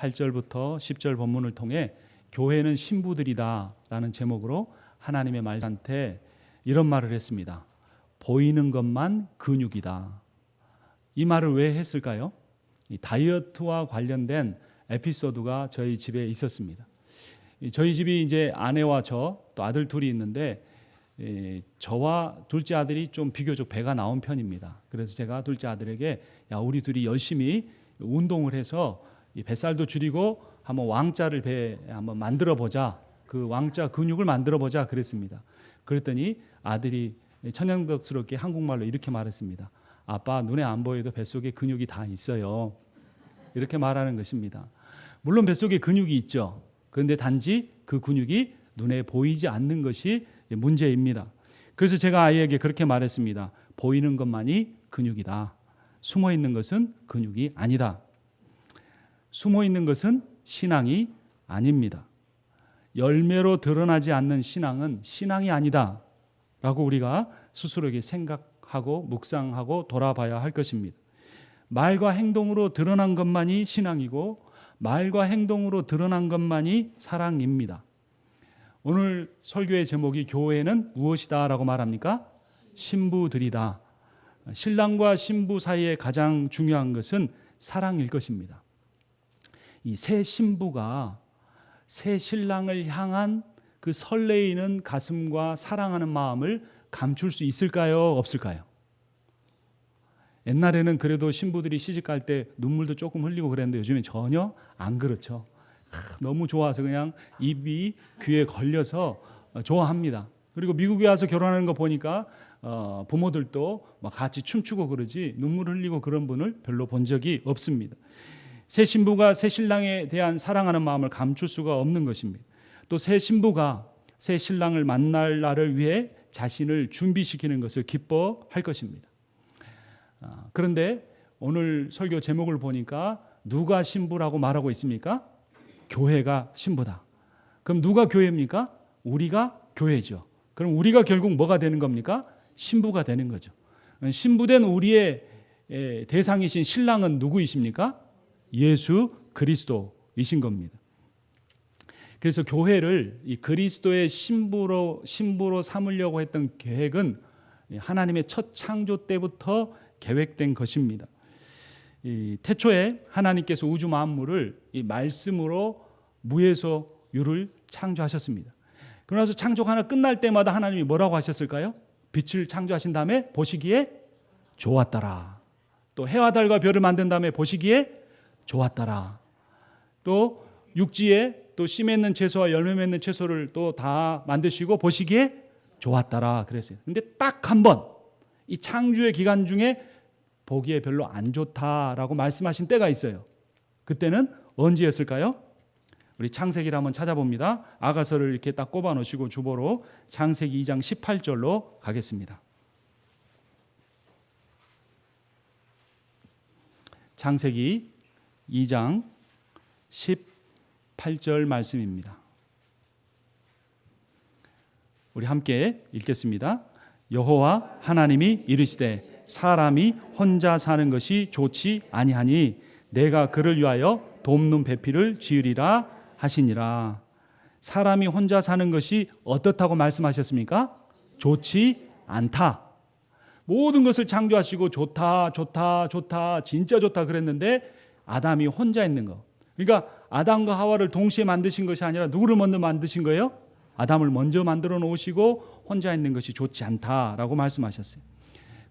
8절부터 10절 본문을 통해 교회는 신부들이다 라는 제목으로 하나님의 말씀한테 이런 말을 했습니다. 보이는 것만 근육이다. 이 말을 왜 했을까요? 이 다이어트와 관련된 에피소드가 저희 집에 있었습니다. 저희 집이 이제 아내와 저 또 아들 둘이 있는데 저와 둘째 아들이 좀 비교적 배가 나온 편입니다. 그래서 제가 둘째 아들에게 야 우리 둘이 열심히 운동을 해서 이 뱃살도 줄이고 한번 왕자를 배에 한번 만들어 보자. 그 왕자 근육을 만들어 보자 그랬습니다. 그랬더니 아들이 천연덕스럽게 한국말로 이렇게 말했습니다. 아빠 눈에 안 보여도 뱃속에 근육이 다 있어요. 이렇게 말하는 것입니다. 물론 뱃속에 근육이 있죠. 그런데 단지 그 근육이 눈에 보이지 않는 것이 문제입니다. 그래서 제가 아이에게 그렇게 말했습니다. 보이는 것만이 근육이다. 숨어 있는 것은 근육이 아니다. 숨어 있는 것은 신앙이 아닙니다. 열매로 드러나지 않는 신앙은 신앙이 아니다 라고 우리가 스스로에게 생각하고 묵상하고 돌아봐야 할 것입니다. 말과 행동으로 드러난 것만이 신앙이고 말과 행동으로 드러난 것만이 사랑입니다. 오늘 설교의 제목이 교회는 무엇이다 라고 말합니까? 신부들이다. 신랑과 신부 사이에 가장 중요한 것은 사랑일 것입니다. 이 새 신부가 새 신랑을 향한 그 설레이는 가슴과 사랑하는 마음을 감출 수 있을까요? 없을까요? 옛날에는 그래도 신부들이 시집갈 때 눈물도 조금 흘리고 그랬는데 요즘엔 전혀 안 그렇죠. 너무 좋아서 그냥 입이 귀에 걸려서 좋아합니다. 그리고 미국에 와서 결혼하는 거 보니까 부모들도 막 같이 춤추고 그러지 눈물 흘리고 그런 분을 별로 본 적이 없습니다. 새 신부가 새 신랑에 대한 사랑하는 마음을 감출 수가 없는 것입니다. 또 새 신부가 새 신랑을 만날 날을 위해 자신을 준비시키는 것을 기뻐할 것입니다. 그런데 오늘 설교 제목을 보니까 누가 신부라고 말하고 있습니까? 교회가 신부다. 그럼 누가 교회입니까? 우리가 교회죠. 그럼 우리가 결국 뭐가 되는 겁니까? 신부가 되는 거죠. 신부된 우리의 대상이신 신랑은 누구이십니까? 예수 그리스도이신 겁니다. 그래서 교회를 이 그리스도의 신부로 삼으려고 했던 계획은 하나님의 첫 창조 때부터 계획된 것입니다. 이 태초에 하나님께서 우주 만물을 이 말씀으로 무에서 유를 창조하셨습니다. 그러나서 창조 하나 끝날 때마다 하나님이 뭐라고 하셨을까요? 빛을 창조하신 다음에 보시기에 좋았더라. 또 해와 달과 별을 만든 다음에 보시기에 좋았더라. 또 육지에 또 씨 맺는 채소와 열매 맺는 채소를 또 다 만드시고 보시기에 좋았더라 그랬어요. 근데 딱 한 번 이 창조의 기간 중에 보기에 별로 안 좋다라고 말씀하신 때가 있어요. 그때는 언제였을까요? 우리 창세기를 한번 찾아봅니다. 아가서를 이렇게 딱 꼽아 놓으시고 주보로 창세기 2장 18절로 가겠습니다. 창세기 2장 18절 말씀입니다. 우리 함께 읽겠습니다. 여호와 하나님이 이르시되 사람이 혼자 사는 것이 좋지 아니하니 내가 그를 위하여 돕는 배필을 지으리라 하시니라. 사람이 혼자 사는 것이 어떻다고 말씀하셨습니까? 좋지 않다. 모든 것을 창조하시고 좋다 좋다 좋다 진짜 좋다 그랬는데 아담이 혼자 있는 거. 그러니까 아담과 하와를 동시에 만드신 것이 아니라 누구를 먼저 만드신 거예요? 아담을 먼저 만들어 놓으시고 혼자 있는 것이 좋지 않다라고 말씀하셨어요.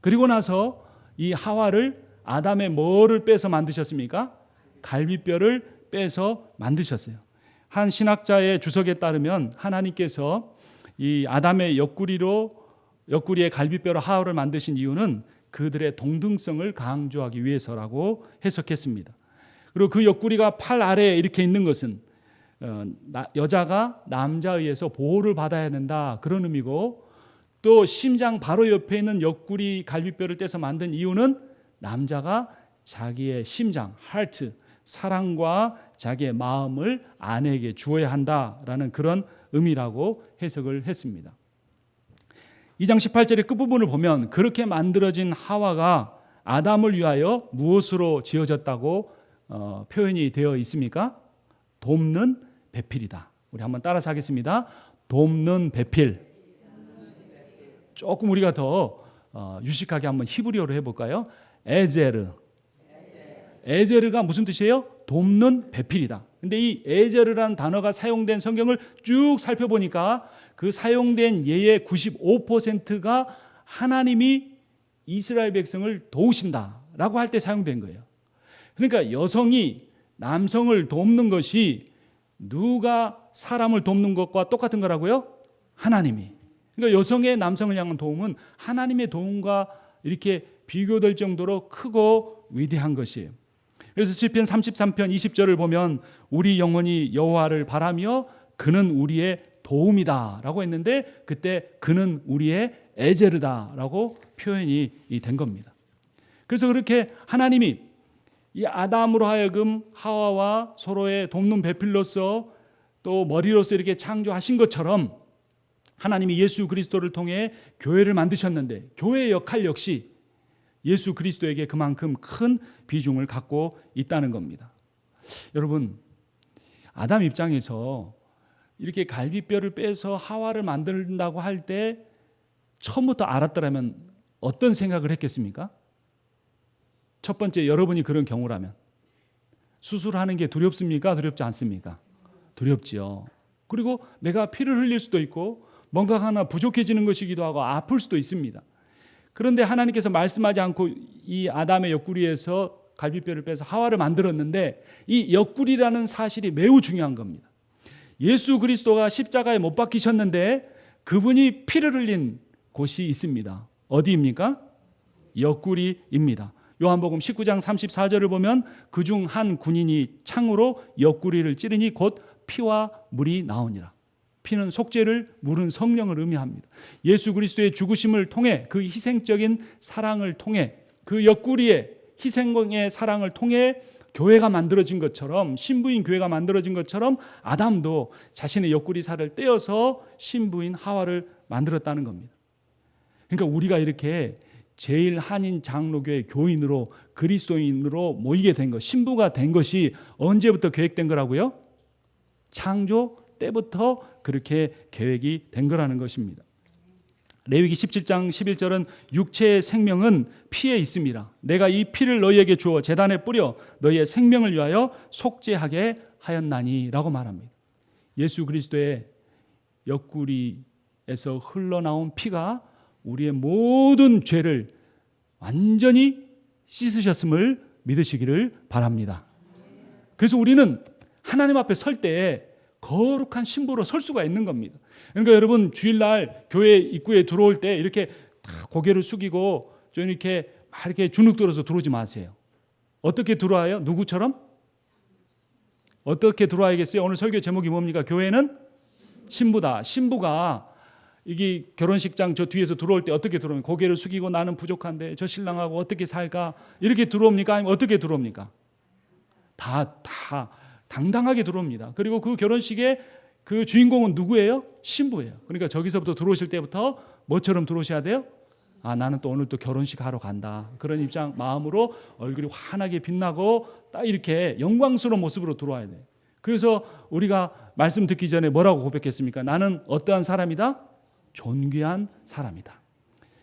그리고 나서 이 하와를 아담의 뭐를 빼서 만드셨습니까? 갈비뼈를 빼서 만드셨어요. 한 신학자의 주석에 따르면 하나님께서 이 아담의 옆구리에 갈비뼈로 하와를 만드신 이유는 그들의 동등성을 강조하기 위해서라고 해석했습니다. 그리고 그 옆구리가 팔 아래에 이렇게 있는 것은 여자가 남자에 의해서 보호를 받아야 된다 그런 의미고, 또 심장 바로 옆에 있는 옆구리 갈비뼈를 떼서 만든 이유는 남자가 자기의 심장, 하트, 사랑과 자기의 마음을 아내에게 주어야 한다라는 그런 의미라고 해석을 했습니다. 2장 18절의 끝부분을 보면 그렇게 만들어진 하와가 아담을 위하여 무엇으로 지어졌다고 표현이 되어 있습니까? 돕는 배필이다. 우리 한번 따라서 하겠습니다. 돕는 배필. 조금 우리가 더 유식하게 한번 히브리어로 해볼까요? 에제르. 에제르가 무슨 뜻이에요? 돕는 배필이다. 근데 이 에제르라는 단어가 사용된 성경을 쭉 살펴보니까 그 사용된 예의 95%가 하나님이 이스라엘 백성을 도우신다라고 할 때 사용된 거예요. 그러니까 여성이 남성을 돕는 것이 누가 사람을 돕는 것과 똑같은 거라고요? 하나님이. 그러니까 여성의 남성을 향한 도움은 하나님의 도움과 이렇게 비교될 정도로 크고 위대한 것이에요. 그래서 시편 33편 20절을 보면 우리 영혼이 여호와를 바라며 그는 우리의 도움이다 라고 했는데 그때 그는 우리의 에제르다 라고 표현이 된 겁니다. 그래서 그렇게 하나님이 이 아담으로 하여금 하와와 서로의 돕는 배필로서 또 머리로서 이렇게 창조하신 것처럼 하나님이 예수 그리스도를 통해 교회를 만드셨는데 교회의 역할 역시 예수 그리스도에게 그만큼 큰 비중을 갖고 있다는 겁니다. 여러분, 아담 입장에서 이렇게 갈비뼈를 빼서 하와를 만든다고 할 때 처음부터 알았더라면 어떤 생각을 했겠습니까? 첫 번째, 여러분이 그런 경우라면 수술하는 게 두렵습니까? 두렵지 않습니까? 두렵지요. 그리고 내가 피를 흘릴 수도 있고 뭔가 하나 부족해지는 것이기도 하고 아플 수도 있습니다. 그런데 하나님께서 말씀하지 않고 이 아담의 옆구리에서 갈비뼈를 빼서 하와를 만들었는데 이 옆구리라는 사실이 매우 중요한 겁니다. 예수 그리스도가 십자가에 못 박히셨는데 그분이 피를 흘린 곳이 있습니다. 어디입니까? 옆구리입니다. 요한복음 19장 34절을 보면 그중 한 군인이 창으로 옆구리를 찌르니 곧 피와 물이 나오니라. 피는 속죄를, 물은 성령을 의미합니다. 예수 그리스도의 죽으심을 통해 그 희생적인 사랑을 통해 그 옆구리의 희생의 사랑을 통해 교회가 만들어진 것처럼 신부인 교회가 만들어진 것처럼 아담도 자신의 옆구리 살을 떼어서 신부인 하와를 만들었다는 겁니다. 그러니까 우리가 이렇게 제일 한인 장로교회 교인으로 그리스도인으로 모이게 된 것, 신부가 된 것이 언제부터 계획된 거라고요? 창조 때부터 그렇게 계획이 된 거라는 것입니다. 레위기 17장 11절은 육체의 생명은 피에 있습니다. 내가 이 피를 너희에게 주어 제단에 뿌려 너희의 생명을 위하여 속죄하게 하였나니 라고 말합니다. 예수 그리스도의 옆구리에서 흘러나온 피가 우리의 모든 죄를 완전히 씻으셨음을 믿으시기를 바랍니다. 그래서 우리는 하나님 앞에 설 때에 거룩한 신부로 설 수가 있는 겁니다. 그러니까 여러분 주일날 교회 입구에 들어올 때 이렇게 고개를 숙이고 좀 이렇게 막 이렇게 주눅 들어서 들어오지 마세요. 어떻게 들어와요? 누구처럼? 어떻게 들어와야겠어요? 오늘 설교 제목이 뭡니까? 교회는 신부다. 신부가 이게 결혼식장 저 뒤에서 들어올 때 어떻게 들어옵니까? 고개를 숙이고 나는 부족한데 저 신랑하고 어떻게 살까? 이렇게 들어옵니까? 아니면 어떻게 들어옵니까? 다 당당하게 들어옵니다. 그리고 그 결혼식에 그 주인공은 누구예요? 신부예요. 그러니까 저기서부터 들어오실 때부터 뭐처럼 들어오셔야 돼요? 아, 나는 또 오늘 또 결혼식 하러 간다. 그런 입장 마음으로 얼굴이 환하게 빛나고 딱 이렇게 영광스러운 모습으로 들어와야 돼요. 그래서 우리가 말씀 듣기 전에 뭐라고 고백했습니까? 나는 어떠한 사람이다? 존귀한 사람이다.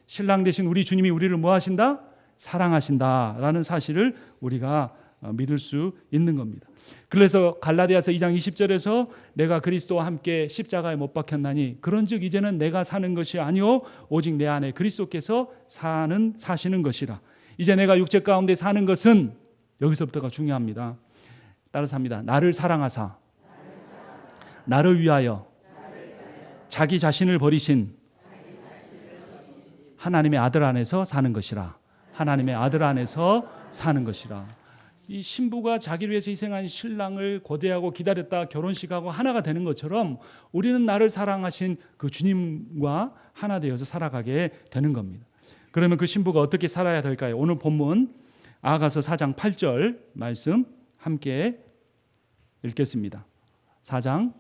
신랑 되신 우리 주님이 우리를 뭐 하신다? 사랑하신다라는 사실을 우리가 믿을 수 있는 겁니다. 그래서 갈라디아서 2장 20절에서 내가 그리스도와 함께 십자가에 못 박혔나니 그런즉 이제는 내가 사는 것이 아니요 오직 내 안에 그리스도께서 사시는 것이라. 이제 내가 육체 가운데 사는 것은 여기서부터가 중요합니다. 따라서 합니다. 나를 사랑하사 나를 위하여 자기 자신을 버리신 하나님의 아들 안에서 사는 것이라. 하나님의 아들 안에서 사는 것이라. 이 신부가 자기를 위해서 희생한 신랑을 고대하고 기다렸다 결혼식하고 하나가 되는 것처럼 우리는 나를 사랑하신 그 주님과 하나 되어서 살아가게 되는 겁니다. 그러면 그 신부가 어떻게 살아야 될까요? 오늘 본문 아가서 4장 8절 말씀 함께 읽겠습니다. 4장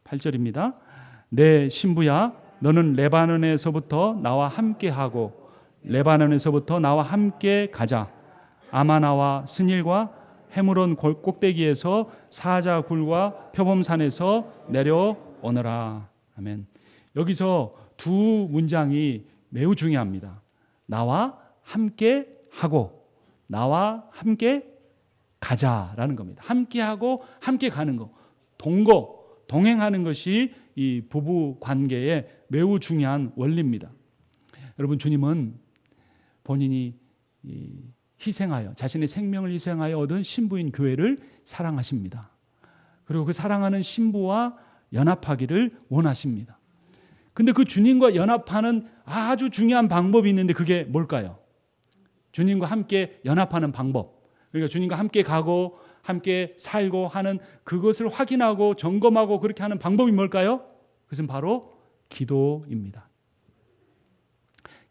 8절입니다. 내 신부야 너는 레바논에서부터 나와 함께하고 레바논에서부터 나와 함께 가자. 아마나와 스닐과 해무론 꼭대기에서 사자굴과 표범산에서 내려오너라. 아멘. 여기서 두 문장이 매우 중요합니다. 나와 함께 하고 나와 함께 가자라는 겁니다. 함께 하고 함께 가는 거. 동행하는 것이 이 부부 관계의 매우 중요한 원리입니다. 여러분, 주님은 본인이 희생하여 자신의 생명을 희생하여 얻은 신부인 교회를 사랑하십니다. 그리고 그 사랑하는 신부와 연합하기를 원하십니다. 근데 그 주님과 연합하는 아주 중요한 방법이 있는데 그게 뭘까요? 주님과 함께 연합하는 방법. 그러니까 주님과 함께 가고 함께 살고 하는 그것을 확인하고 점검하고 그렇게 하는 방법이 뭘까요? 그것은 바로 기도입니다.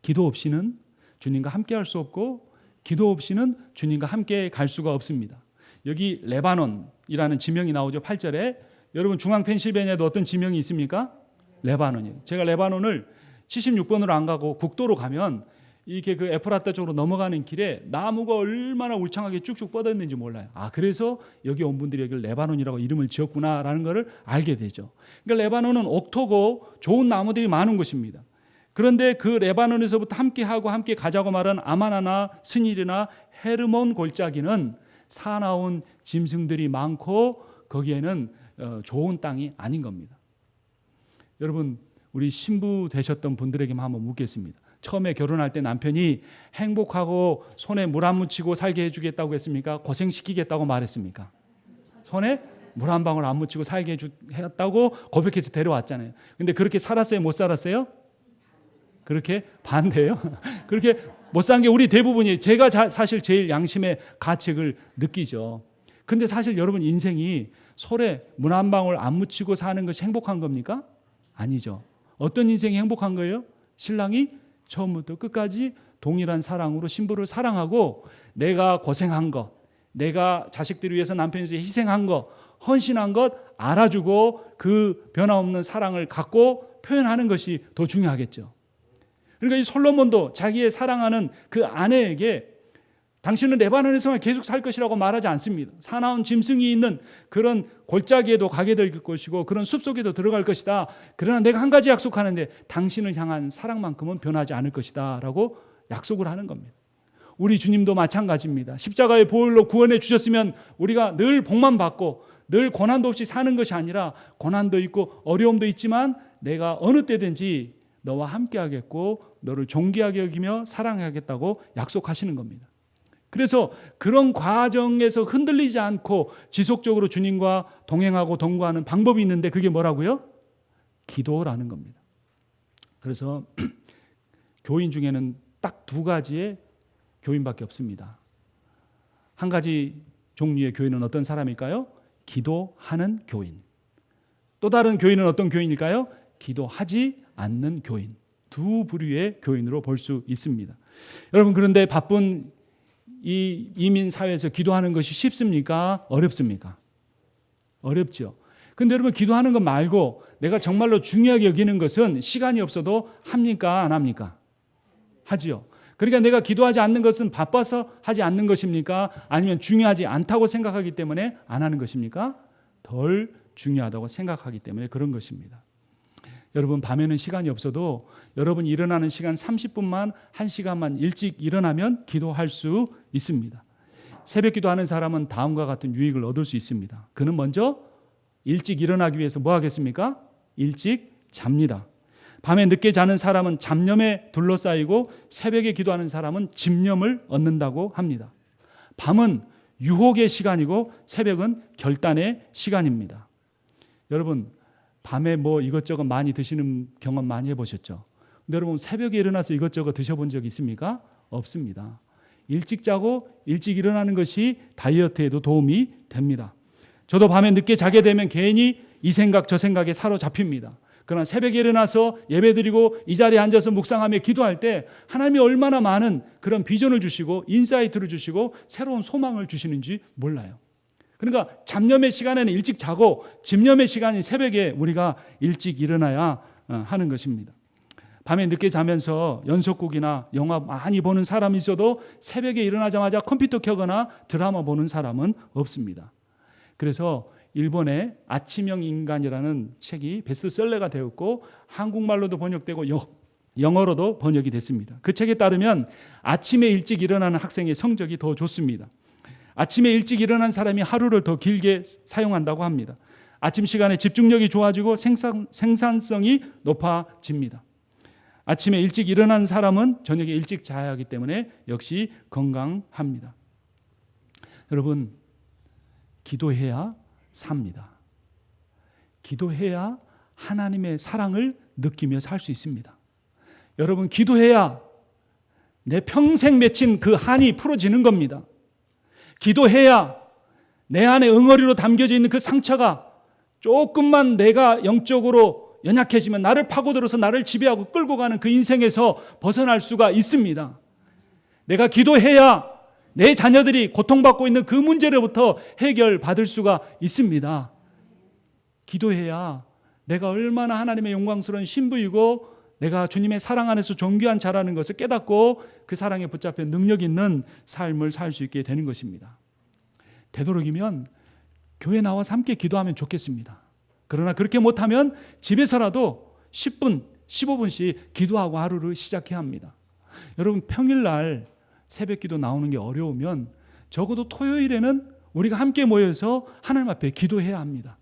기도 없이는 주님과 함께 할 수 없고 기도 없이는 주님과 함께 갈 수가 없습니다. 여기 레바논이라는 지명이 나오죠. 8절에. 여러분, 중앙 펜실베니아도 어떤 지명이 있습니까? 레바논이에요. 제가 레바논을 76번으로 안 가고 국도로 가면 이렇게 그 에프라타 쪽으로 넘어가는 길에 나무가 얼마나 울창하게 쭉쭉 뻗어 있는지 몰라요. 그래서 여기 온 분들이 여기를 레바논이라고 이름을 지었구나라는 것을 알게 되죠. 그러니까 레바논은 옥토고 좋은 나무들이 많은 곳입니다. 그런데 그 레바논에서부터 함께하고 함께 가자고 말한 아마나나 스닐이나 헤르몬 골짜기는 사나운 짐승들이 많고 거기에는 좋은 땅이 아닌 겁니다. 여러분, 우리 신부 되셨던 분들에게만 한번 묻겠습니다. 처음에 결혼할 때 남편이 행복하고 손에 물 안 묻히고 살게 해주겠다고 했습니까? 고생시키겠다고 말했습니까? 손에 물 한 방울 안 묻히고 살게 했다고 고백해서 데려왔잖아요. 근데 그렇게 살았어요? 못 살았어요? 그렇게 반대예요. 그렇게 못 산 게 우리 대부분이, 제가 사실 제일 양심의 가책을 느끼죠. 근데 사실 여러분, 인생이 손에 물 한 방울 안 묻히고 사는 것이 행복한 겁니까? 아니죠. 어떤 인생이 행복한 거예요? 신랑이 처음부터 끝까지 동일한 사랑으로 신부를 사랑하고 내가 고생한 것, 내가 자식들을 위해서 남편을 위해서 희생한 것, 헌신한 것 알아주고 그 변함없는 사랑을 갖고 표현하는 것이 더 중요하겠죠. 그러니까 이 솔로몬도 자기의 사랑하는 그 아내에게 당신은 레바논에서만 계속 살 것이라고 말하지 않습니다. 사나운 짐승이 있는 그런 골짜기에도 가게 될 것이고 그런 숲속에도 들어갈 것이다. 그러나 내가 한 가지 약속하는데 당신을 향한 사랑만큼은 변하지 않을 것이다 라고 약속을 하는 겁니다. 우리 주님도 마찬가지입니다. 십자가의 보혈로 구원해 주셨으면 우리가 늘 복만 받고 늘 고난도 없이 사는 것이 아니라 고난도 있고 어려움도 있지만 내가 어느 때든지 너와 함께 하겠고 너를 존귀하게 여기며 사랑하겠다고 약속하시는 겁니다. 그래서 그런 과정에서 흔들리지 않고 지속적으로 주님과 동행하고 동거하는 방법이 있는데 그게 뭐라고요? 기도라는 겁니다. 그래서 교인 중에는 딱 두 가지의 교인밖에 없습니다. 한 가지 종류의 교인은 어떤 사람일까요? 기도하는 교인. 또 다른 교인은 어떤 교인일까요? 기도하지 않는 교인. 두 부류의 교인으로 볼 수 있습니다. 여러분, 그런데 바쁜 이 이민 사회에서 기도하는 것이 쉽습니까? 어렵습니까? 어렵죠. 근데 여러분, 기도하는 것 말고 내가 정말로 중요하게 여기는 것은 시간이 없어도 합니까? 안 합니까? 하지요. 그러니까 내가 기도하지 않는 것은 바빠서 하지 않는 것입니까? 아니면 중요하지 않다고 생각하기 때문에 안 하는 것입니까? 덜 중요하다고 생각하기 때문에 그런 것입니다. 여러분, 밤에는 시간이 없어도 여러분이 일어나는 시간 30분만 1시간만 일찍 일어나면 기도할 수 있습니다. 새벽 기도하는 사람은 다음과 같은 유익을 얻을 수 있습니다. 그는 먼저 일찍 일어나기 위해서 뭐 하겠습니까? 일찍 잡니다. 밤에 늦게 자는 사람은 잡념에 둘러싸이고 새벽에 기도하는 사람은 집념을 얻는다고 합니다. 밤은 유혹의 시간이고 새벽은 결단의 시간입니다. 여러분, 밤에 뭐 이것저것 많이 드시는 경험 많이 해보셨죠? 근데 여러분, 새벽에 일어나서 이것저것 드셔본 적 있습니까? 없습니다. 일찍 자고 일찍 일어나는 것이 다이어트에도 도움이 됩니다. 저도 밤에 늦게 자게 되면 괜히 이 생각 저 생각에 사로잡힙니다. 그러나 새벽에 일어나서 예배드리고 이 자리에 앉아서 묵상하며 기도할 때 하나님이 얼마나 많은 그런 비전을 주시고 인사이트를 주시고 새로운 소망을 주시는지 몰라요. 그러니까 잡념의 시간에는 일찍 자고 집념의 시간이 새벽에 우리가 일찍 일어나야 하는 것입니다. 밤에 늦게 자면서 연속극이나 영화 많이 보는 사람이 있어도 새벽에 일어나자마자 컴퓨터 켜거나 드라마 보는 사람은 없습니다. 그래서 일본의 아침형 인간이라는 책이 베스트셀러가 되었고 한국말로도 번역되고 영어로도 번역이 됐습니다. 그 책에 따르면 아침에 일찍 일어나는 학생의 성적이 더 좋습니다. 아침에 일찍 일어난 사람이 하루를 더 길게 사용한다고 합니다. 아침 시간에 집중력이 좋아지고 생산성이 높아집니다. 아침에 일찍 일어난 사람은 저녁에 일찍 자야 하기 때문에 역시 건강합니다. 여러분, 기도해야 삽니다. 기도해야 하나님의 사랑을 느끼며 살 수 있습니다. 여러분, 기도해야 내 평생 맺힌 그 한이 풀어지는 겁니다. 기도해야 내 안에 응어리로 담겨져 있는 그 상처가 조금만 내가 영적으로 연약해지면 나를 파고들어서 나를 지배하고 끌고 가는 그 인생에서 벗어날 수가 있습니다. 내가 기도해야 내 자녀들이 고통받고 있는 그 문제로부터 해결받을 수가 있습니다. 기도해야 내가 얼마나 하나님의 영광스러운 신부이고 내가 주님의 사랑 안에서 존귀한 자라는 것을 깨닫고 그 사랑에 붙잡혀 능력 있는 삶을 살 수 있게 되는 것입니다. 되도록이면 교회 나와서 함께 기도하면 좋겠습니다. 그러나 그렇게 못하면 집에서라도 10분, 15분씩 기도하고 하루를 시작해야 합니다. 여러분, 평일날 새벽기도 나오는 게 어려우면 적어도 토요일에는 우리가 함께 모여서 하나님 앞에 기도해야 합니다.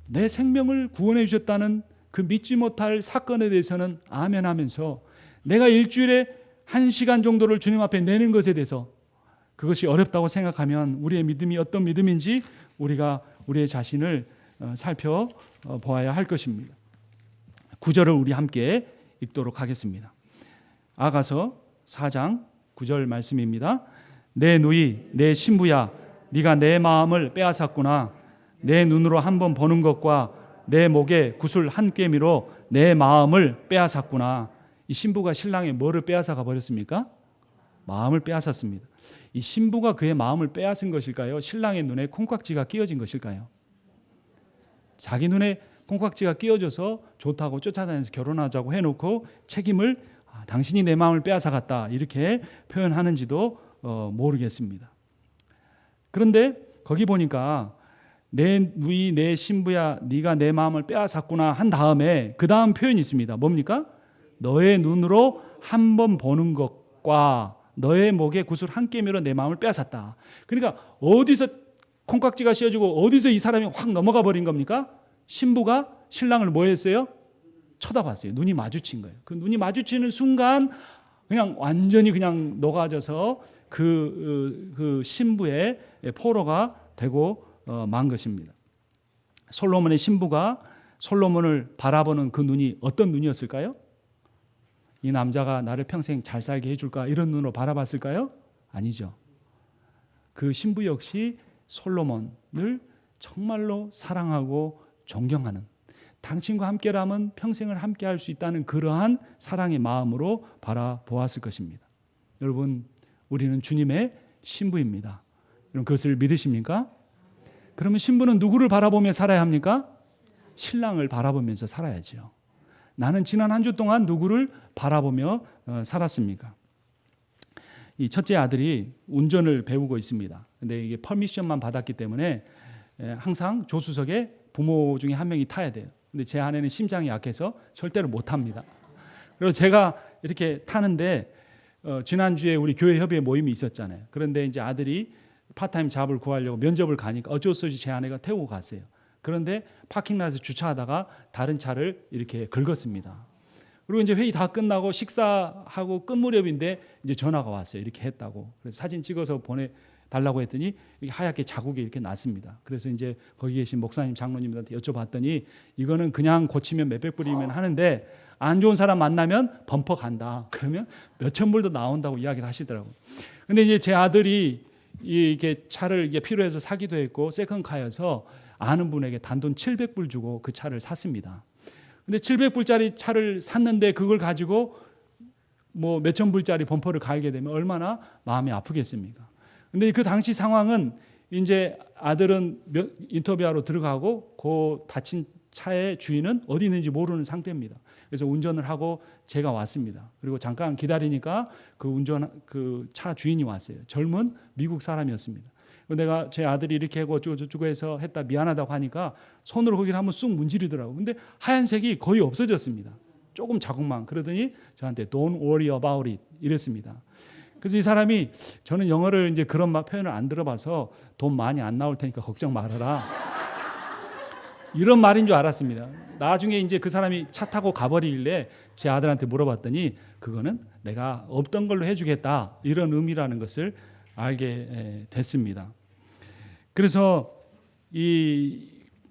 내 생명을 구원해 주셨다는 그 믿지 못할 사건에 대해서는 아멘 하면서 내가 일주일에 1시간 정도를 주님 앞에 내는 것에 대해서 그것이 어렵다고 생각하면 우리의 믿음이 어떤 믿음인지 우리가 우리의 자신을 살펴보아야 할 것입니다. 9절을 우리 함께 읽도록 하겠습니다. 아가서 4장 9절 말씀입니다. 내 누이 내 신부야 네가 내 마음을 빼앗았구나. 내 눈으로 한번 보는 것과 내 목에 구슬 한 꿰미로 내 마음을 빼앗았구나. 이 신부가 신랑의 뭐를 빼앗아가 버렸습니까? 마음을 빼앗았습니다. 이 신부가 그의 마음을 빼앗은 것일까요? 신랑의 눈에 콩깍지가 끼어진 것일까요? 자기 눈에 콩깍지가 끼어져서 좋다고 쫓아다니면서 결혼하자고 해놓고 책임을 당신이 내 마음을 빼앗아갔다 이렇게 표현하는지도 모르겠습니다. 그런데 거기 보니까 내 누이 내 신부야 네가 내 마음을 빼앗았구나 한 다음에 그 다음 표현이 있습니다. 뭡니까? 너의 눈으로 한 번 보는 것과 너의 목에 구슬 한 꿰미로 내 마음을 빼앗았다. 그러니까 어디서 콩깍지가 씌워지고 어디서 이 사람이 확 넘어가 버린 겁니까? 신부가 신랑을 뭐 했어요? 쳐다봤어요. 눈이 마주친 거예요. 그 눈이 마주치는 순간 그냥 완전히 그냥 녹아져서 그 신부의 포로가 되고 만 것입니다. 솔로몬의 신부가 솔로몬을 바라보는 그 눈이 어떤 눈이었을까요? 이 남자가 나를 평생 잘 살게 해줄까 이런 눈으로 바라봤을까요? 아니죠. 그 신부 역시 솔로몬을 정말로 사랑하고 존경하는, 당신과 함께라면 평생을 함께할 수 있다는 그러한 사랑의 마음으로 바라보았을 것입니다. 여러분, 우리는 주님의 신부입니다. 여러분, 그것을 믿으십니까? 그러면 신부는 누구를 바라보며 살아야 합니까? 신랑을 바라보면서 살아야죠. 나는 지난 한 주 동안 누구를 바라보며 살았습니까? 이 첫째 아들이 운전을 배우고 있습니다. 근데 이게 퍼미션만 받았기 때문에 항상 조수석에 부모 중에 한 명이 타야 돼요. 근데 제 아내는 심장이 약해서 절대로 못 탑니다. 그래서 제가 이렇게 타는데 지난주에 우리 교회 협의회 모임이 있었잖아요. 그런데 이제 아들이 파트타임 잡을 구하려고 면접을 가니까 어쩔 수 없이 제 아내가 태우고 갔어요. 그런데 파킹락에서 주차하다가 다른 차를 이렇게 긁었습니다. 그리고 이제 회의 다 끝나고 식사하고 끝 무렵인데 이제 전화가 왔어요. 이렇게 했다고. 그래서 사진 찍어서 보내달라고 했더니 하얗게 자국이 이렇게 났습니다. 그래서 이제 거기 계신 목사님, 장로님들한테 여쭤봤더니 이거는 그냥 고치면 몇백 불이면 하는데 안 좋은 사람 만나면 범퍼 간다. 그러면 몇천 불도 나온다고 이야기를 하시더라고요. 근데 이제 제 아들이 이게 차를 이게 필요해서 사기도 했고 세컨카여서 아는 분에게 단돈 700불 주고 그 차를 샀습니다. 근데 700불짜리 차를 샀는데 그걸 가지고 뭐 몇천 불짜리 범퍼를 갈게 되면 얼마나 마음이 아프겠습니까? 근데 그 당시 상황은 이제 아들은 인터뷰하러 들어가고 그 다친 차의 주인은 어디 있는지 모르는 상태입니다. 그래서 운전을 하고 제가 왔습니다. 그리고 잠깐 기다리니까 그 차 주인이 왔어요. 젊은 미국 사람이었습니다. 내가 제 아들이 이렇게 하고 어쩌고 해서 했다 미안하다고 하니까 손으로 거기를 한번 쑥 문지르더라고요. 근데 하얀색이 거의 없어졌습니다. 조금 자국만. 그러더니 저한테 Don't worry about it 이랬습니다. 그래서 이 사람이 저는 영어를 이제 그런 표현을 안 들어봐서 돈 많이 안 나올 테니까 걱정 말아라. 이런 말인 줄 알았습니다. 나중에 이제 그 사람이 차 타고 가버리길래 제 아들한테 물어봤더니 그거는 내가 없던 걸로 해주겠다 이런 의미라는 것을 알게 됐습니다. 그래서 이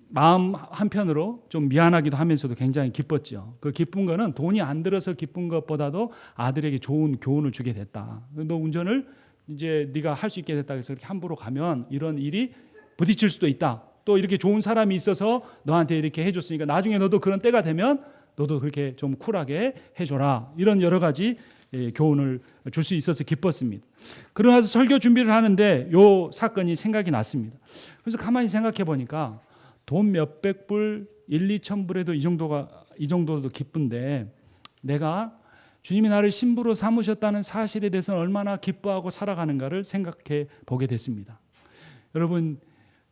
마음 한편으로 좀 미안하기도 하면서도 굉장히 기뻤죠. 그 기쁜 거는 돈이 안 들어서 기쁜 것보다도 아들에게 좋은 교훈을 주게 됐다. 너 운전을 이제 네가 할 수 있게 됐다 해서 이렇게 함부로 가면 이런 일이 부딪힐 수도 있다. 또 이렇게 좋은 사람이 있어서 너한테 이렇게 해줬으니까 나중에 너도 그런 때가 되면 너도 그렇게 좀 쿨하게 해줘라. 이런 여러 가지 교훈을 줄 수 있어서 기뻤습니다. 그러고 나서 설교 준비를 하는데 이 사건이 생각이 났습니다. 그래서 가만히 생각해 보니까 돈 몇백 불, 1, 2천 불에도 이 정도도 기쁜데 내가 주님이 나를 신부로 삼으셨다는 사실에 대해서는 얼마나 기뻐하고 살아가는가를 생각해 보게 됐습니다. 여러분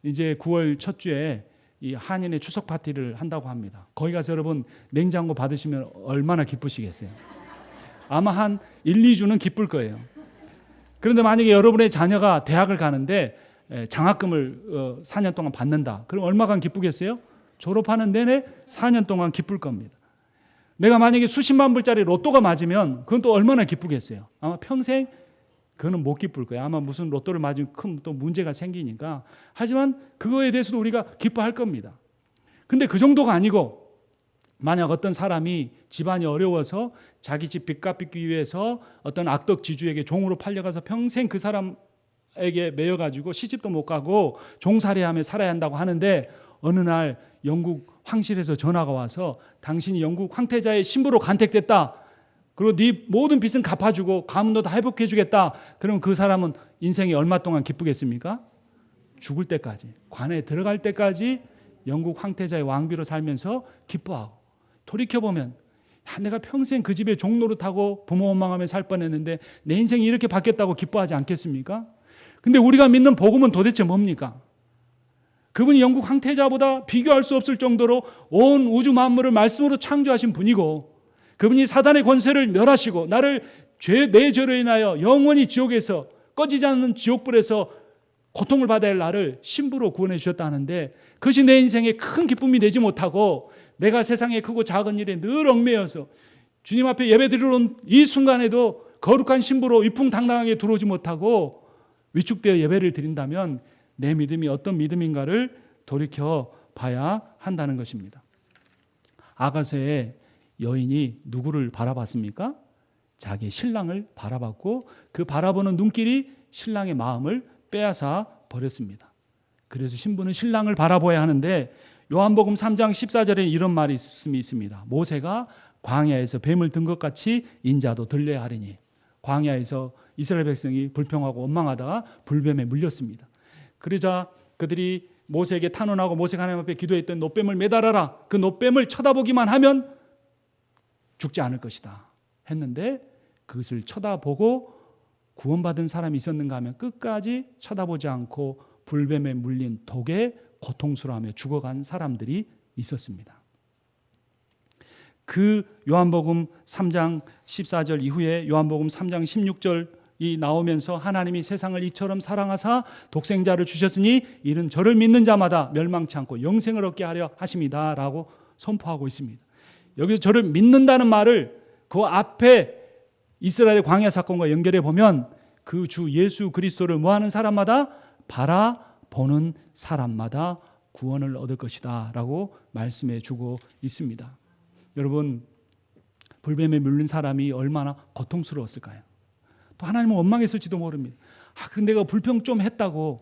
이제 9월 첫 주에 이 한인의 추석 파티를 한다고 합니다. 거기 가서 여러분 냉장고 받으시면 얼마나 기쁘시겠어요? 아마 한 1, 2주는 기쁠 거예요. 그런데 만약에 여러분의 자녀가 대학을 가는데 장학금을 4년 동안 받는다. 그럼 얼마간 기쁘겠어요? 졸업하는 내내 4년 동안 기쁠 겁니다. 내가 만약에 수십만 불짜리 로또가 맞으면 그건 또 얼마나 기쁘겠어요? 아마 평생 그거는 못 기쁠 거예요. 아마 무슨 로또를 맞으면 큰 또 문제가 생기니까. 하지만 그거에 대해서도 우리가 기뻐할 겁니다. 근데 그 정도가 아니고 만약 어떤 사람이 집안이 어려워서 자기 집 빚 갚기 위해서 어떤 악덕 지주에게 종으로 팔려가서 평생 그 사람에게 매여가지고 시집도 못 가고 종살이하며 살아야 한다고 하는데 어느 날 영국 황실에서 전화가 와서 당신이 영국 황태자의 신부로 간택됐다. 그리고 네 모든 빚은 갚아주고 가문도 다 회복해 주겠다. 그럼 그 사람은 인생이 얼마 동안 기쁘겠습니까? 죽을 때까지, 관에 들어갈 때까지 영국 황태자의 왕비로 살면서 기뻐하고 돌이켜보면 내가 평생 그 집에 종노릇하고 부모 원망하며 살 뻔했는데 내 인생이 이렇게 바뀌었다고 기뻐하지 않겠습니까? 근데 우리가 믿는 복음은 도대체 뭡니까? 그분이 영국 황태자보다 비교할 수 없을 정도로 온 우주 만물을 말씀으로 창조하신 분이고 그분이 사단의 권세를 멸하시고 나를 내 죄로 인하여 영원히 지옥에서 꺼지지 않는 지옥불에서 고통을 받아야 할 나를 신부로 구원해 주셨다 하는데 그것이 내 인생에 큰 기쁨이 되지 못하고 내가 세상의 크고 작은 일에 늘 얽매여서 주님 앞에 예배드리러 온 이 순간에도 거룩한 신부로 위풍당당하게 들어오지 못하고 위축되어 예배를 드린다면 내 믿음이 어떤 믿음인가를 돌이켜 봐야 한다는 것입니다. 아가서의 여인이 누구를 바라봤습니까? 자기 신랑을 바라봤고 그 바라보는 눈길이 신랑의 마음을 빼앗아 버렸습니다. 그래서 신부는 신랑을 바라봐야 하는데 요한복음 3장 14절에 이런 말이 있습니다. 모세가 광야에서 뱀을 든 것 같이 인자도 들려야 하리니. 광야에서 이스라엘 백성이 불평하고 원망하다가 불뱀에 물렸습니다. 그러자 그들이 모세에게 탄원하고 모세가 하나님 앞에 기도했던 놋뱀을 매달아라. 그 놋뱀을 쳐다보기만 하면 죽지 않을 것이다 했는데 그것을 쳐다보고 구원받은 사람이 있었는가 하면 끝까지 쳐다보지 않고 불뱀에 물린 독에 고통스러워하며 죽어간 사람들이 있었습니다. 그 요한복음 3장 14절 이후에 요한복음 3장 16절이 나오면서 하나님이 세상을 이처럼 사랑하사 독생자를 주셨으니 이는 저를 믿는 자마다 멸망치 않고 영생을 얻게 하려 하심이다 라고 선포하고 있습니다. 여기서 저를 믿는다는 말을 그 앞에 이스라엘 광야 사건과 연결해 보면 그 주 예수 그리스도를 뭐하는 사람마다 바라보는 사람마다 구원을 얻을 것이다 라고 말씀해 주고 있습니다. 여러분 불뱀에 물린 사람이 얼마나 고통스러웠을까요? 또 하나님은 원망했을지도 모릅니다. 근데 내가 불평 좀 했다고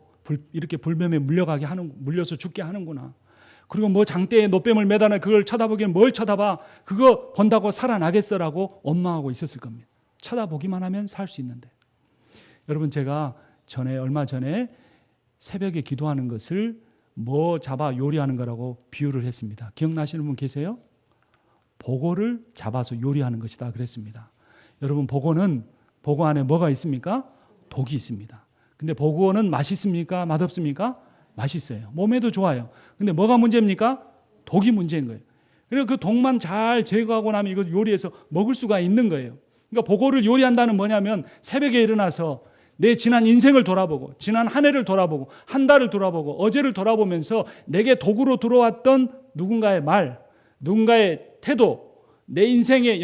이렇게 불뱀에 물려서 죽게 하는구나. 그리고 뭐 장대에 놋뱀을 매다나 그걸 쳐다보기엔 뭘 쳐다봐. 그거 본다고 살아나겠어라고 원망하고 있었을 겁니다. 쳐다보기만 하면 살 수 있는데. 여러분 제가 얼마 전에 새벽에 기도하는 것을 뭐 잡아 요리하는 거라고 비유를 했습니다. 기억나시는 분 계세요? 보고를 잡아서 요리하는 것이다 그랬습니다. 여러분, 보고 안에 뭐가 있습니까? 독이 있습니다. 근데 보고는 맛있습니까? 맛없습니까? 맛있어요. 몸에도 좋아요. 근데 뭐가 문제입니까? 독이 문제인 거예요. 그래서 그 독만 잘 제거하고 나면 이거 요리해서 먹을 수가 있는 거예요. 그러니까 보고를 요리한다는 뭐냐면 새벽에 일어나서 내 지난 인생을 돌아보고, 지난 한 해를 돌아보고, 한 달을 돌아보고, 어제를 돌아보면서 내게 독으로 들어왔던 누군가의 말, 누군가의 태도, 내 인생에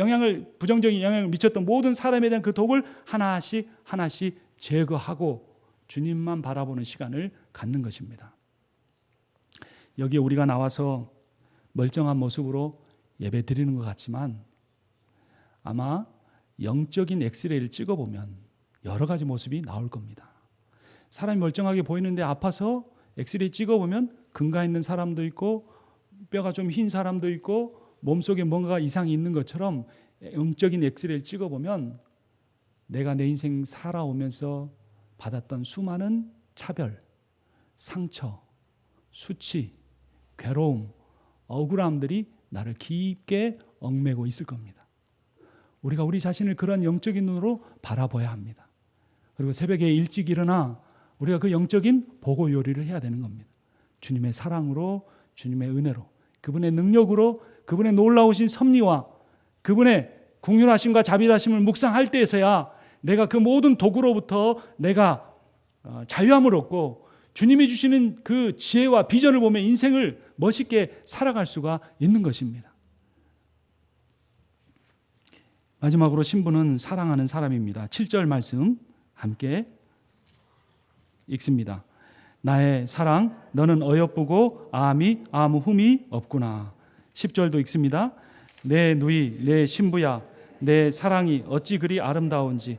부정적인 영향을 미쳤던 모든 사람에 대한 그 독을 하나씩 제거하고 주님만 바라보는 시간을 갖는 것입니다. 여기에 우리가 나와서 멀쩡한 모습으로 예배 드리는 것 같지만 아마 영적인 엑스레이를 찍어보면 여러 가지 모습이 나올 겁니다. 사람이 멀쩡하게 보이는데 아파서 엑스레이 찍어보면 금가 있는 사람도 있고 뼈가 좀 흰 사람도 있고 몸속에 뭔가 이상이 있는 것처럼 영적인 엑스레이를 찍어보면 내가 내 인생 살아오면서 받았던 수많은 차별, 상처, 수치, 괴로움, 억울함들이 나를 깊게 얽매고 있을 겁니다. 우리가 우리 자신을 그런 영적인 눈으로 바라봐야 합니다. 그리고 새벽에 일찍 일어나 우리가 그 영적인 보고 요리를 해야 되는 겁니다. 주님의 사랑으로, 주님의 은혜로, 그분의 능력으로, 그분의 놀라우신 섭리와 그분의 긍휼하심과 자비하심을 묵상할 때에서야 내가 그 모든 도구로부터 내가 자유함을 얻고 주님이 주시는 그 지혜와 비전을 보며 인생을 멋있게 살아갈 수가 있는 것입니다. 마지막으로 신부는 사랑하는 사람입니다. 7절 말씀 함께 읽습니다. 나의 사랑, 너는 어여쁘고 아무 흠이 없구나. 10절도 읽습니다. 내 누이, 내 신부야, 내 사랑이 어찌 그리 아름다운지.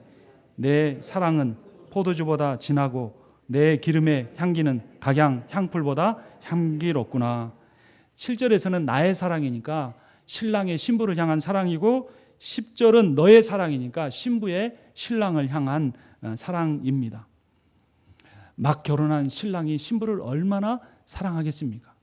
내 사랑은 포도주보다 진하고 내 기름의 향기는 각양 향풀보다 향기롭구나. 7절에서는 나의 사랑이니까 신랑의 신부를 향한 사랑이고 10절은 너의 사랑이니까 신부의 신랑을 향한 사랑입니다. 막 결혼한 신랑이 신부를 얼마나 사랑하겠습니까?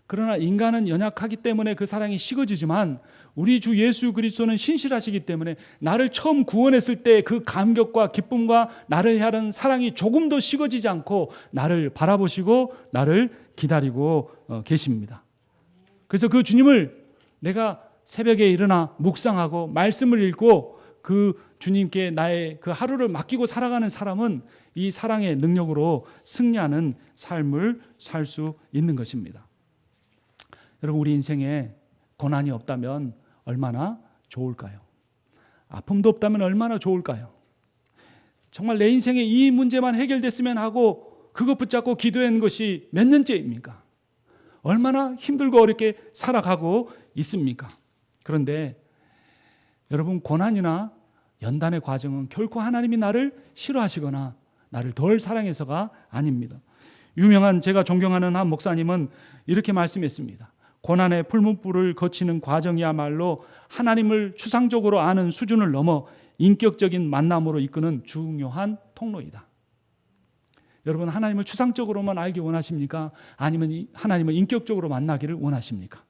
그러나 인간은 연약하기 때문에 그 사랑이 식어지지만 우리 주 예수 그리스도는 신실하시기 때문에 나를 처음 구원했을 때 그 감격과 기쁨과 나를 향한 사랑이 조금도 식어지지 않고 나를 바라보시고 나를 기다리고 계십니다. 그래서 그 주님을 내가 새벽에 일어나 묵상하고 말씀을 읽고 그 주님께 나의 그 하루를 맡기고 살아가는 사람은 이 사랑의 능력으로 승리하는 삶을 살 수 있는 것입니다. 여러분, 우리 인생에 고난이 없다면 얼마나 좋을까요? 아픔도 없다면 얼마나 좋을까요? 정말 내 인생에 이 문제만 해결됐으면 하고 그것 붙잡고 기도한 것이 몇 년째입니까? 얼마나 힘들고 어렵게 살아가고 있습니까? 그런데 여러분, 고난이나 연단의 과정은 결코 하나님이 나를 싫어하시거나 나를 덜 사랑해서가 아닙니다. 유명한 제가 존경하는 한 목사님은 이렇게 말씀했습니다. 고난의 풀무불을 거치는 과정이야말로 하나님을 추상적으로 아는 수준을 넘어 인격적인 만남으로 이끄는 중요한 통로이다. 여러분, 하나님을 추상적으로만 알기 원하십니까? 아니면 하나님을 인격적으로 만나기를 원하십니까?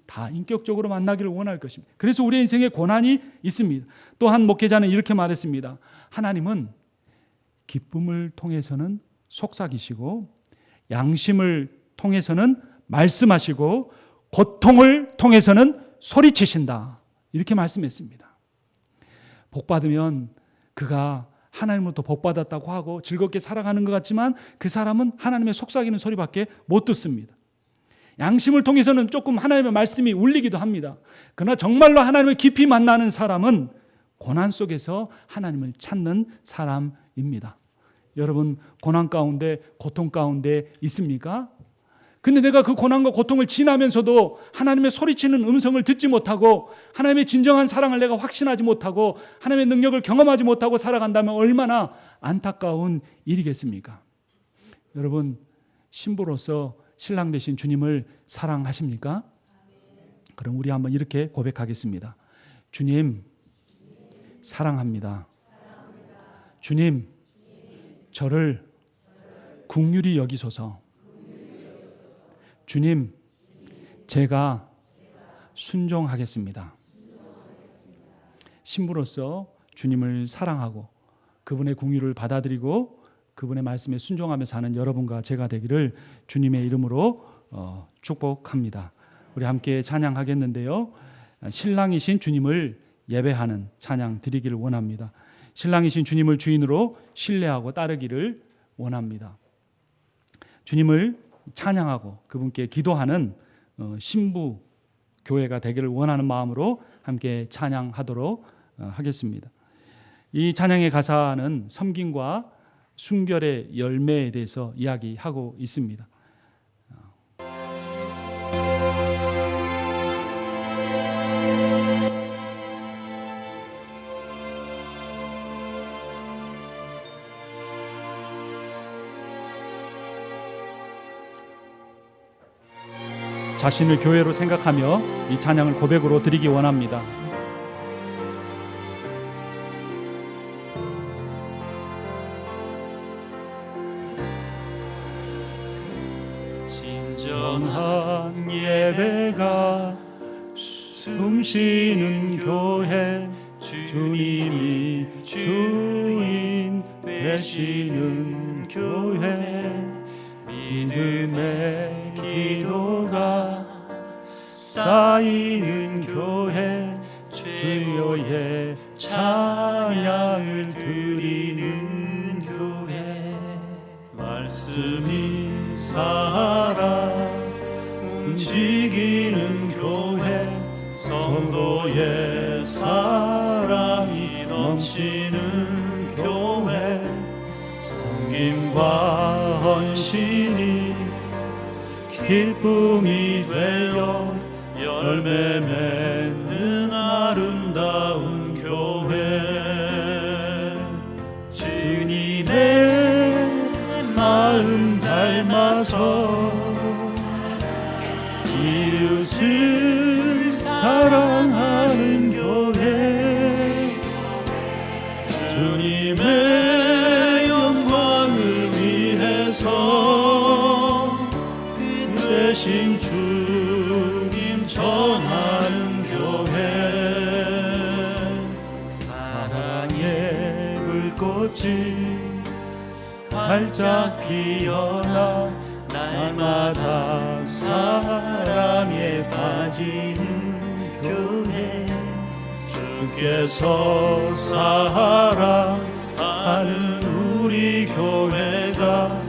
다 인격적으로 만나기를 원할 것입니다. 그래서 우리 인생에 고난이 있습니다. 또 한 목회자는 이렇게 말했습니다. 하나님은 기쁨을 통해서는 속삭이시고 양심을 통해서는 말씀하시고 고통을 통해서는 소리치신다. 이렇게 말씀했습니다. 복 받으면 그가 하나님으로부터 복 받았다고 하고 즐겁게 살아가는 것 같지만 그 사람은 하나님의 속삭이는 소리밖에 못 듣습니다. 양심을 통해서는 조금 하나님의 말씀이 울리기도 합니다. 그러나 정말로 하나님을 깊이 만나는 사람은 고난 속에서 하나님을 찾는 사람입니다. 여러분, 고난 가운데, 고통 가운데 있습니까? 근데 내가 그 고난과 고통을 지나면서도 하나님의 소리치는 음성을 듣지 못하고 하나님의 진정한 사랑을 내가 확신하지 못하고 하나님의 능력을 경험하지 못하고 살아간다면 얼마나 안타까운 일이겠습니까? 여러분, 신부로서 신랑 되신 주님을 사랑하십니까? 그럼 우리 한번 이렇게 고백하겠습니다. 주님, 사랑합니다. 주님, 저를 긍휼히 여기소서. 주님, 제가 순종하겠습니다. 신부로서 주님을 사랑하고 그분의 궁유를 받아들이고 그분의 말씀에 순종하며 사는 여러분과 제가 되기를 주님의 이름으로 축복합니다. 우리 함께 찬양하겠는데요. 신랑이신 주님을 예배하는 찬양 드리기를 원합니다. 신랑이신 주님을 주인으로 신뢰하고 따르기를 원합니다. 주님을 찬양하고 그분께 기도하는 신부 교회가 되기를 원하는 마음으로 함께 찬양하도록 하겠습니다. 이 찬양의 가사는 섬김과 순결의 열매에 대해서 이야기하고 있습니다. 자신을 교회로 생각하며 이 찬양을 고백으로 드리기 원합니다. 진정한 예배가 숨쉬는 교회, 주님이 주인 되시는 교회, 믿음의 기도가 쌓이는 교회, 주여의 찬양을 드리는 교회, 말씀이 살아 움직이는 교회, 성도의 사랑이 넘치는 교회, 섬김과 헌신이 기쁨이 되어 열매 맺는 아름다운 교회, 주님의 마음 닮아서 이웃을 사랑하는 교회, 주님의 영광을 위해서 그 대신 주님 전하는 교회, 사랑의 불꽃이 활짝 피어나 날마다 사랑에 빠지는 교회, 주께서 사랑하는 우리 교회가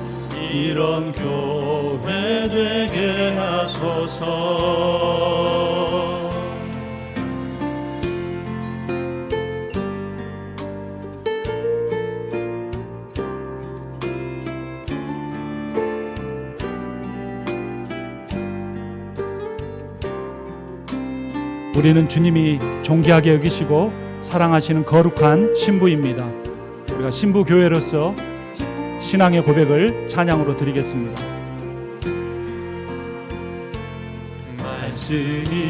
이런 교회 되게 하소서. 우리는 주님이 존귀하게 여기시고 사랑하시는 거룩한 신부입니다. 우리가 신부 교회로서 신앙의 고백을 찬양으로 드리겠습니다. 말씀이